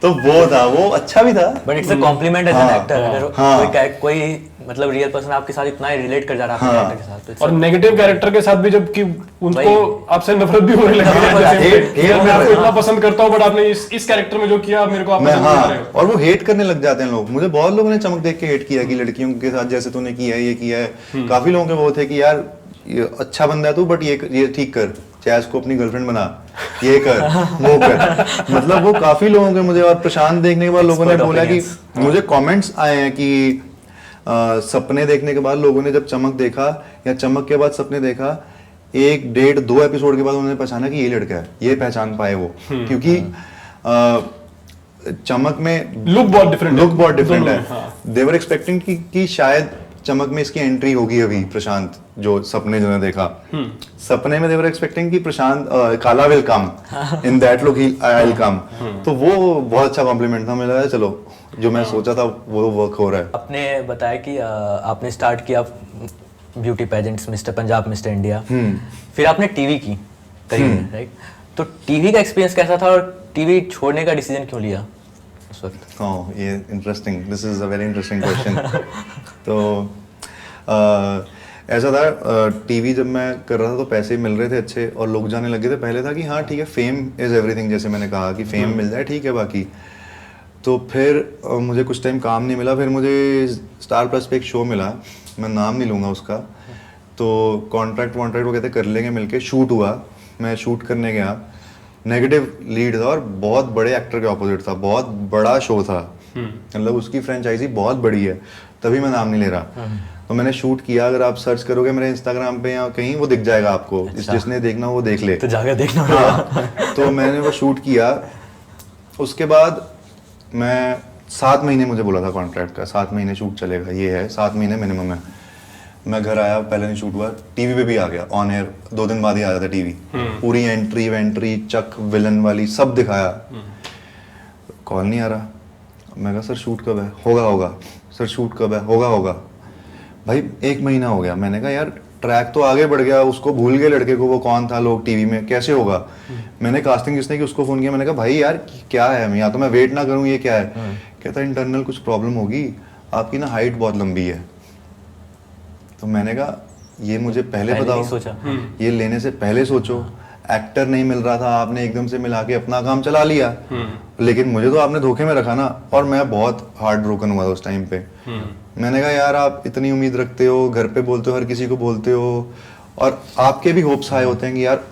तो वो था, वो अच्छा भी था, but it's a compliment as an actor. अगर कोई मतलब रियल पर्सन आपके साथ इतना ही रिलेट कर जा रहा है अपने कैरेक्टर के साथ, तो और नेगेटिव कैरेक्टर के साथ भी जबकि उनको आपसे नफरत भी होने लगी है, मैं आपको इतना पसंद करता हूं बट आपने इस कैरेक्टर में जो किया मेरे को आप पसंद नहीं कर रहे हो, और वो हेट करने लग जाते हैं लोग। मुझे बहुत लोगों ने चमक देख के हेट किया कि लड़कियों के साथ जैसे तूने किया है, ये किया है। काफी लोगों के वो थे कि यार ये अच्छा बंदा है तू, बट ये ठीक कर, जैज को अपनी गर्लफ्रेंड बना, ये कर, वो कर। मतलब वो काफी लोगों के मुझे, और प्रशांत देखने के बाद लोगों ने बोला कि मुझे कमेंट्स आए हैं कि सपने देखने के बाद लोगों ने जब चमक देखा या चमक के बाद सपने देखा, 1, 1.5, 2 एपिसोड के बाद उन्होंने पहचाना कि ये लड़का है, ये पहचान पाए वो, क्योंकि चमक में लुक बहुत डिफरेंट है। दे वर एक्सपेक्टिंग कि शायद चमक में इसकी एंट्री होगी अभी, प्रशांत जो सपने जो ने देखा, सपने में दे वर एक्सपेक्टिंग कि प्रशांत काला will come in that look, he I will come. तो वो बहुत अच्छा कॉम्प्लीमेंट था, मुझे लगा चलो जो मैं सोचा था वो वर्क हो रहा है। आपने बताया कि आपने स्टार्ट किया beauty pageants, mister Punjab, mister India, फिर आपने टीवी की करी, राइट? तो टीवी का एक्सपीरियंस कैसा था और टीवी छोड़ने का डिसीजन क्यों लिया? उस वक्त? ये interesting, this is a very interesting question. तो ऐसा था, टीवी जब मैं कर रहा था तो पैसे मिल रहे थे अच्छे और लोग जाने लगे थे। पहले था कि हाँ ठीक है, फेम इज़ एवरीथिंग, जैसे मैंने कहा कि फेम मिल जाए ठीक है, बाकी तो फिर मुझे कुछ टाइम काम नहीं मिला। फिर मुझे स्टार प्लस पे एक शो मिला, मैं नाम नहीं लूँगा उसका। तो कॉन्ट्रैक्ट वो कहते कर लेंगे मिलके। शूट हुआ, मैं शूट करने गया, नेगेटिव लीड था और बहुत बड़े एक्टर के ऑपोजिट था, बहुत बड़ा शो था, मतलब उसकी फ्रेंचाइजी बहुत बड़ी है, तभी मैं नाम नहीं ले रहा। तो मैंने शूट किया, अगर आप सर्च करोगे मेरे इंस्टाग्राम पे या कहीं वो दिख जाएगा आपको। अच्छा। जिसने देखना वो देख ले, तो जाकर देखना हाँ। तो मैंने वो शूट किया, उसके बाद मैं 7 महीने मुझे बोला था कॉन्ट्रैक्ट का, 7 महीने शूट चलेगा, ये है 7 महीने मिनिमम है। मैं घर आया, पहले नहीं शूट हुआ, टीवी पे भी आ गया ऑन एयर, 2 दिन बाद ही आया था टीवी, पूरी एंट्री वेंट्री चक विलन वाली सब दिखाया। कॉल नहीं आ रहा, मैं कहा सर शूट कब है? होगा सर शूट कब है? होगा भाई 1 महीना हो गया। मैंने कहा यार ट्रैक तो आगे बढ़ गया, उसको भूल गए लड़के को, वो कौन था लोग टीवी में, कैसे होगा? मैंने कास्टिंग जिसने की उसको फोन किया, मैंने कहा भाई यार क्या है, या तो मैं वेट ना करूं, ये क्या है? कहता इंटरनल कुछ प्रॉब्लम होगी, आपकी ना हाइट बहुत लंबी है। तो मैंने कहा ये मुझे पहले बताओ, सोचा। ये लेने से पहले सोचो। एक्टर नहीं मिल रहा था, आपने एकदम से मिला के अपना काम चला लिया, लेकिन मुझे तो आपने धोखे में रखा ना। और मैं बहुत हार्ट ब्रोकन हुआ था उस टाइम पे। मैंने कहा यार आप इतनी उम्मीद रखते हो, घर पे बोलते हो, हर किसी को बोलते हो, और आपके भी होप्स हाई होते हैं कि यार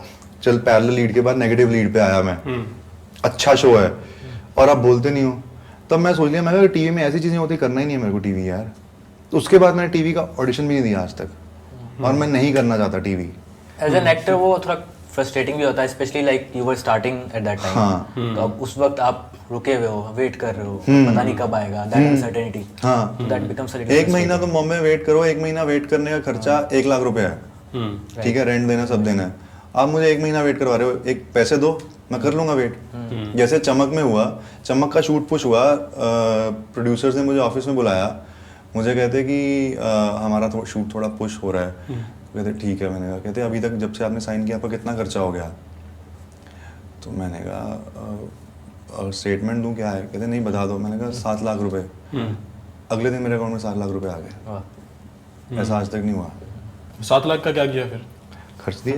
चल पैरेलल लीड के बाद नेगेटिव लीड पे आया मैं, अच्छा शो है, और आप बोलते नहीं हो। तब मैं सोच लिया, मैं कहा टीवी में ऐसी चीजें होती, करना ही नहीं है मेरे को टीवी यार। तो उसके बाद मैंने टीवी का ऑडिशन भी नहीं दिया आज तक, और मैं नहीं करना चाहता टीवी। एज एन एक्टर वो थोड़ा फ्रस्ट्रेटिंग भी होता है, specially like you were starting at that time. हाँ। तो अब उस वक्त आप रुके हुए हो, वेट कर रहे हो, पता नहीं कब आएगा, दैट अनसर्टेनिटी, हाँ। दैट बिकम्स अ लिटिल 1 महीना तुम बॉम्बे में वेट करो, 1 महीना वेट करने का खर्चा 1 लाख रुपए है, ठीक है, रेंट देना सब देना है। आप मुझे 1 महीना वेट करवा रहे हो, एक पैसे दो, मैं कर लूंगा वेट। जैसे चमक में हुआ, चमक का शूट पुश हुआ, प्रोड्यूसर्स ने मुझे ऑफिस में बुलाया, मुझे कहते कि हमारा शूट थोड़ा पुश हो रहा है। कहते ठीक है, मैंने कहा, कहते अभी तक जब से आपने साइन किया आपका कितना खर्चा हो गया? तो मैंने कहा स्टेटमेंट दूं क्या है? कहते नहीं बता दो। मैंने कहा 7 लाख रुपए। अगले दिन मेरे अकाउंट में 7 लाख रुपए आ गए। ऐसा आज तक नहीं हुआ। 7 लाख का क्या किया फिर? खर्च दिए।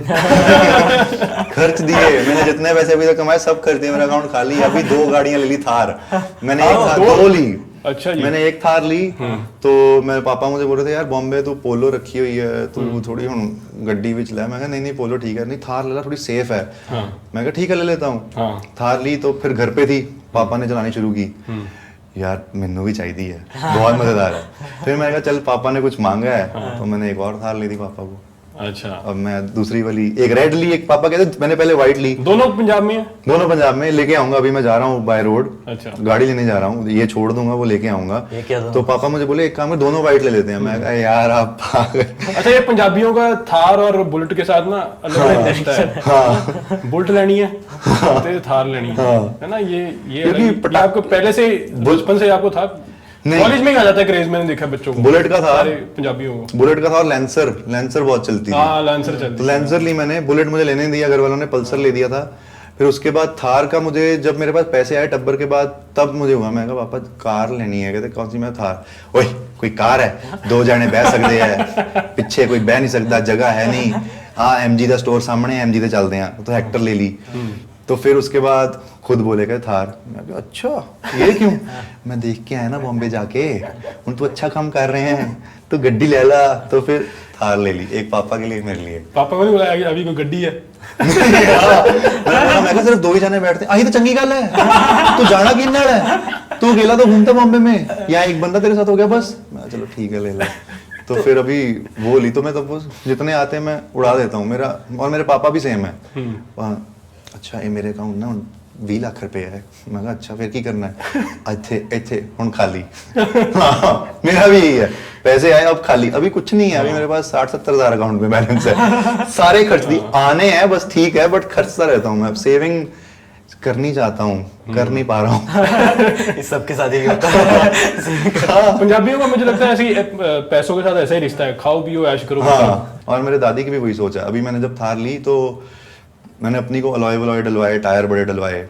खर्च दिए, मैंने जितने पैसे अभी तक कमाए सब खर्च दिए, मेरा अकाउंट खाली। अभी 2 गाड़ियां ले ली थार, मैंने एक थार 2 ली। अच्छा जी। मैंने एक थार ली। तो मेरे पापा मुझे बोल रहे थे यार बॉम्बे तो पोलो रखी हुई है, तू थोड़ी हम गड्डी विच ले। मैं कहा नहीं पोलो ठीक है, नहीं थार ले ला, थोड़ी सेफ है। मैं कहा ठीक है ले लेता हूँ। थार ली तो फिर घर पे थी, पापा ने चलानी शुरू की। यार मैनू भी चाहिए है, बहुत मजेदार है। फिर मैंने कहा चल पापा ने कुछ मांगा है, तो मैंने एक और थार ली थी पापा को। अच्छा। अब मैं दूसरी वाली, एक रेड ली, एक पापा कहते मैंने पहले व्हाइट ली। दोनों पंजाब में है? दोनों पंजाब में। लेके आऊंगा, अभी मैं जा रहा हूँ बाय रोड। अच्छा। गाड़ी लेने जा रहा हूँ, ये छोड़ दूंगा, वो लेके आऊंगा। तो पापा मुझे बोले एक काम कर, दोनों व्हाइट ले लेते हैं। मैं कहा यार आप पागल। अच्छा, ये पंजाबियों का थार और बुलेट के साथ ना अलग रिश्ता है। हाँ। बुलेट लेनी है तो थार लेनी है ना, ये क्योंकि आपको पहले से बचपन से आपको था? कॉलेज में ही आ जाता है क्रेज, मैंने देखा बच्चों को। बुलेट का था, पंजाबियों को बुलेट का था, और लेंसर बहुत चलती थी। हाँ, लेंसर चलती। तो लेंसर ली मैंने, बुलेट मुझे लेने नहीं दिया घर वालों ने, पल्सर ले दिया था। फिर उसके बाद थार का मुझे, जब मेरे पास पैसे आए टब्बर के बाद, तब मुझे हुआ, मैं कहा पापा कार लेनी है। कहते कौन सी? मैं थार। ओए कोई कार है, 2 जने बह सकते हैं, पिछे कोई बह नहीं सकता, जगह है नहीं। हाँ MG का स्टोर सामने, MG से चलते हैं, तो हेक्टर ले ली। तो फिर उसके बाद खुद बोले गए थार। मैं कहा अच्छा ये क्यों? मैं देख के आया ना बॉम्बे जाके, उन तो अच्छा काम कर रहे हैं, तो गड्डी ले ला। तो फिर थार ले ली, एक पापा के लिए, मेरे लिए। पापा को नहीं बुलाया कि अभी कोई गड्डी है? मैं कहा सिर्फ 2 ही जाने बैठते हैं, तो चंगी गल है, तू जाना किन नाल है, तू अकेला तो घूमता बॉम्बे में, या एक बंदा तेरे साथ हो गया बस। मैं चलो ठीक है ले ला। तो फिर अभी वो ली, तो मैं तो जितने आते हैं मैं उड़ा देता हूँ। मेरा और मेरे पापा भी सेम है। अच्छा ये मेरे अकाउंट ना 20 लाख रुपए है। मैं कहा अच्छा फिर की करना है? इथे हुण खाली। हाँ, मेरा भी यही है, पैसे आए अब खाली, अभी कुछ नहीं है। अभी मेरे पास 60-70 हज़ार अकाउंट में बैलेंस है, सारे खर्च दी आने हैं बस, ठीक है, बट खर्चता रहता हूँ मैं। सेविंग करनी चाहता हूँ, कर नहीं पा रहा हूँ। इस सबके साथ यही होता है। पंजाबियों का मुझे लगता है ऐसे पैसों के साथ ऐसा ही रिश्ता है, खाओ पियो ऐश करो। हाँ, और मेरे दादी की भी वही सोच है। अभी मैंने जब थार ली तो मैंने अपनी को अलॉय वलॉय डलवाए, टायर बड़े डलवाए।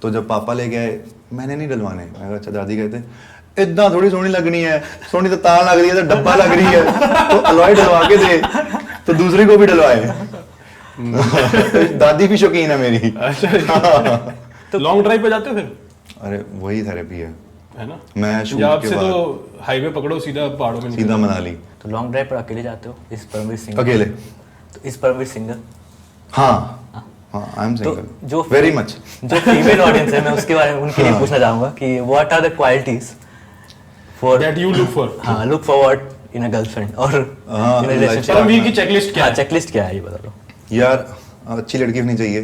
तो जब पापा ले गए मैंने नहीं डलवाने। मैं कहा अच्छा दादी कहते इतना थोड़ी सोनी लगनी है, सोनी तो तार लग रही है, तो डब्बा लग रही है, तो अलॉय डलवा के दे तो दूसरी को भी डलवाए। दादी भी शौकीन है मेरी। तो लॉन्ग ड्राइव पे जाते हो फिर? अरे वही थेरेपी है ना? मैं शूट पंजाब के से बाद तो हाईवे पकड़ो सीधा पहाड़ों में सीधा मनाली। तो लॉन्ग ड्राइव पर अकेले जाते हो इस परमवीर सिंह? अकेले। तो इस परमवीर सिंह हाँ हाँ, आई एम तो सिंगल जो वेरी मच। जो फीमेल ऑडियंस है मैं उसके बारे में उनके लिए पूछना चाहूंगा कि what are the qualities for that you look for. हाँ, look forward in a girlfriend और हाँ, इन अ रिलेशनशिप। परमवीर की चेकलिस्ट क्या है? चेकलिस्ट क्या है ये बता दो यार। अच्छी लड़की होनी चाहिए,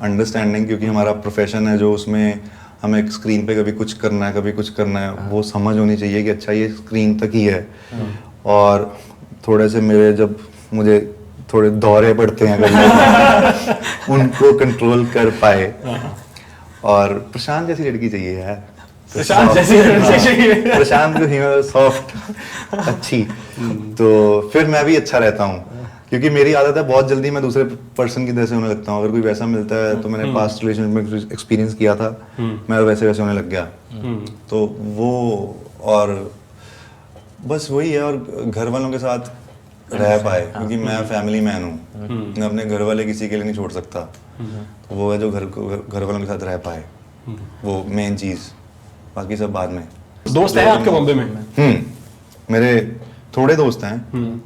अंडरस्टैंडिंग, क्योंकि हमारा प्रोफेशन है जो उसमें हमें स्क्रीन पे कभी कुछ करना है कभी कुछ करना है, वो समझ होनी चाहिए कि अच्छा ये स्क्रीन तक ही है। और थोड़े से मेरे जब मुझे थोड़े दौरे पड़ते हैं कभी उनको कंट्रोल कर पाए। और प्रशांत जैसी लड़की चाहिए यार। प्रशांत जैसी लड़की चाहिए। प्रशांत को सॉफ्ट अच्छी, तो फिर मैं भी अच्छा रहता हूँ, क्योंकि मेरी आदत है बहुत जल्दी मैं दूसरे पर्सन की तरह से होने लगता हूँ। अगर कोई वैसा मिलता है तो मैंने पास्ट रिलेशन में एक्सपीरियंस किया था, मैं वैसे वैसे होने लग गया। तो वो और बस वही है। और घर वालों के साथ रह पाए, क्योंकि मैं फैमिली मैन हूँ, मैं अपने घर वाले किसी के लिए नहीं छोड़ सकता। तो वो है जो घर वालों के साथ रह पाए, वो मेन चीज़, बाकी सब बाद में। दोस्त है आपके बॉम्बे में? मेरे थोड़े दोस्त हैं,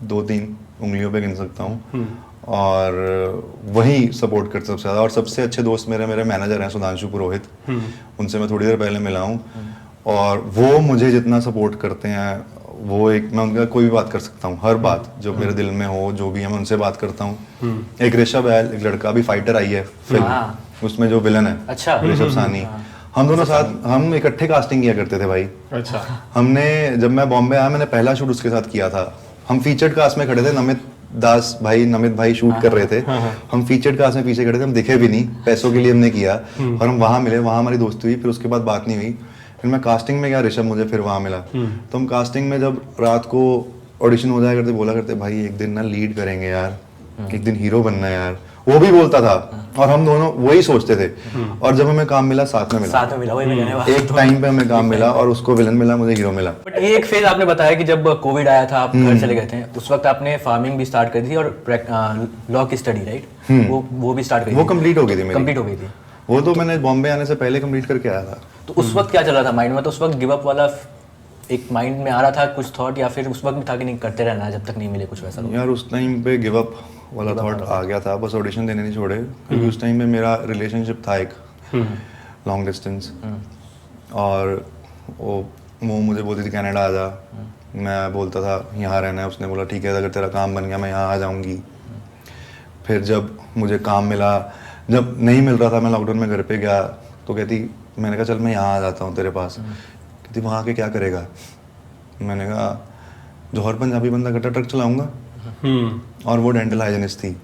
2-3 उंगलियों पे गिन सकता हूँ, और वही सपोर्ट करते सबसे ज़्यादा। और सबसे अच्छे दोस्त मेरे मैनेजर हैं सुधांशु पुरोहित, उनसे मैं थोड़ी देर पहले मिला हूँ, और वो मुझे जितना सपोर्ट करते हैं वो एक, मैं उनका कोई भी बात कर सकता हूँ, हर बात जो मेरे दिल में हो जो भी है मैं उनसे बात करता हूँ। एक ऋषभ है, एक लड़का अभी फाइटर आई है फिल्म, उसमें जो विलन है अच्छा ऋषभ सानी, हम दोनों साथ हम इकट्ठे कास्टिंग किया करते थे भाई। अच्छा। हमने जब मैं बॉम्बे आया मैंने पहला शूट उसके साथ किया था। हम फीचर्ड कास्ट में खड़े थे, नमित भाई शूट कर रहे थे, हम फीचर्ड कास्ट में पीछे खड़े थे, हम दिखे भी नहीं, पैसों के लिए हमने किया, और हम वहां मिले, वहां हमारी दोस्ती हुई, फिर उसके बाद बात नहीं हुई। फिर मैं कास्टिंग में गया, ऋषभ मुझे फिर वहां मिला, तो हम कास्टिंग में जब रात को ऑडिशन हो जाया करते, बोला करते भाई एक दिन ना लीड करेंगे यार, एक दिन हीरो बनना है यार, वो भी बोलता था, और हम दोनों वही सोचते थे। और जब हमें काम मिला साथ में मिला वही मैं कहने वाला था। एक टाइम पे हमें काम मिला, और उसको विलन मिला, मुझे हीरो मिला। बट एक फेज आपने बताया कि जब कोविड आया था आप घर चले गए थे, उस वक्त आपने फार्मिंग भी स्टार्ट कर दी थी और लॉ की स्टडी, राइट, वो भी स्टार्ट कर दी। वो कंप्लीट हो गई थी मेरी। कंप्लीट हो गई थी वो तो मैंने बॉम्बे आने से पहले कंप्लीट करके आया था। तो उस वक्त क्या चल रहा था माइंड में? तो उस वक्त गिव अप वाला एक माइंड में आ रहा था कुछ थॉट, या फिर उस वक्त भी था कि नहीं करते रहना है जब तक नहीं मिले कुछ वैसा? यार उस टाइम पे गिव अप वाला थॉट आ गया था, बस ऑडिशन देने नहीं छोड़े, क्योंकि उस टाइम में मेरा रिलेशनशिप था एक लॉन्ग डिस्टेंस, और वो मुझे बोलती थी कनाडा आ जा, मैं बोलता था यहाँ रहना है, उसने बोला ठीक है अगर तेरा काम बन गया मैं यहाँ आ जाऊँगी। फिर जब मुझे काम मिला, जब नहीं मिल रहा था मैं लॉकडाउन में घर पे गया, तो कहती, मैंने कहा चल मैं यहाँ आ जाता हूँ तेरे पास। कहती वहाँ आके क्या करेगा? मैंने कहा जौहर पंजाबी बंदा कट्टा ट्रक चलाऊँगा, और वो डेंटल हाइजीनिस्ट थी।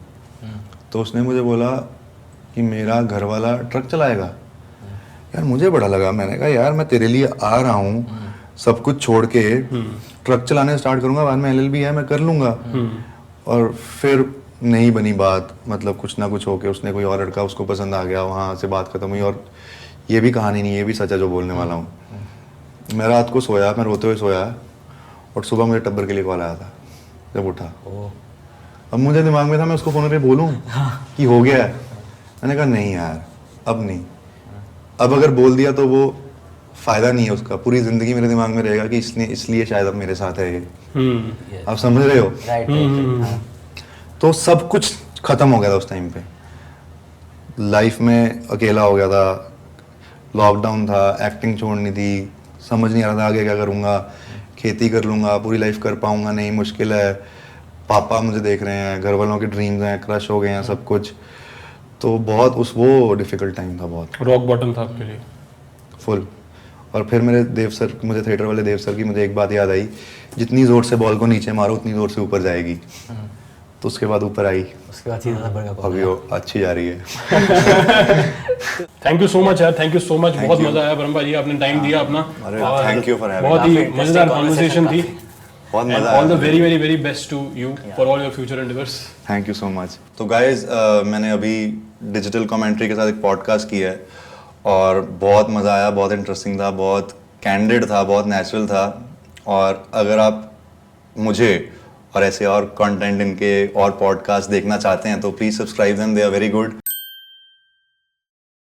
तो उसने मुझे बोला कि मेरा घर वाला ट्रक चलाएगा। यार मुझे बड़ा लगा, मैंने कहा यार मैं तेरे लिए आ रहा हूँ, सब कुछ छोड़ के ट्रक चलाने स्टार्ट करूँगा, बाद में LLB है मैं कर लूँगा। और फिर नहीं बनी बात, मतलब कुछ ना कुछ होके उसने कोई और लड़का उसको पसंद आ गया, वहाँ से बात खत्म हुई। और ये भी कहानी नहीं, ये भी सच है जो बोलने वाला हूँ। मैं रात को सोया, मैं रोते हुए सोया, और सुबह मुझे टब्बर के लिए कॉल आया था जब उठा। अब मुझे दिमाग में था मैं उसको फ़ोन पे बोलूँ कि हो गया है, मैंने कहा नहीं यार अब नहीं, अब अगर बोल दिया तो वो फ़ायदा नहीं है उसका, पूरी ज़िंदगी मेरे दिमाग में रहेगा कि इसलिए शायद अब मेरे साथ है ये। आप समझ रहे हो? राइट। तो सब कुछ ख़त्म हो गया था उस टाइम पे, लाइफ में अकेला हो गया था, लॉकडाउन था, एक्टिंग छोड़नी थी, समझ नहीं आ रहा था आगे क्या करूँगा, खेती कर लूँगा, पूरी लाइफ कर पाऊँगा नहीं, मुश्किल है, पापा मुझे देख रहे हैं, घर वालों के ड्रीम्स हैं, क्रश हो गए हैं सब कुछ। तो बहुत वो डिफ़िकल्ट टाइम था, बहुत रॉक बॉटम था आपके लिए फुल। और फिर मुझे थिएटर वाले देव सर की मुझे एक बात याद आई, जितनी ज़ोर से बॉल को नीचे मारो उतनी ज़ोर से ऊपर जाएगी। तो उसके बाद ऊपर आई, उसके बाद सीधा बढ़ गया, अभी वो अच्छी जा रही है। थैंक यू सो मच यार, थैंक यू सो मच, बहुत मजा आया ब्रह्म भाई, आपने टाइम दिया अपना। थैंक यू फॉर हैविंग, बहुत ही मजेदार कॉन्वर्सेशन थी, बहुत मजा आया। All the very very very best to you for all your future endeavours. Thank you so much. तो गाइज मैंने अभी डिजिटल कमेंट्री के साथ एक पॉडकास्ट किया है, और बहुत मज़ा आया, बहुत इंटरेस्टिंग था, बहुत कैंडिड था, बहुत नेचुरल था। और अगर आप मुझे और ऐसे और कंटेंट इनके और पॉडकास्ट देखना चाहते हैं तो please subscribe them, they are very good.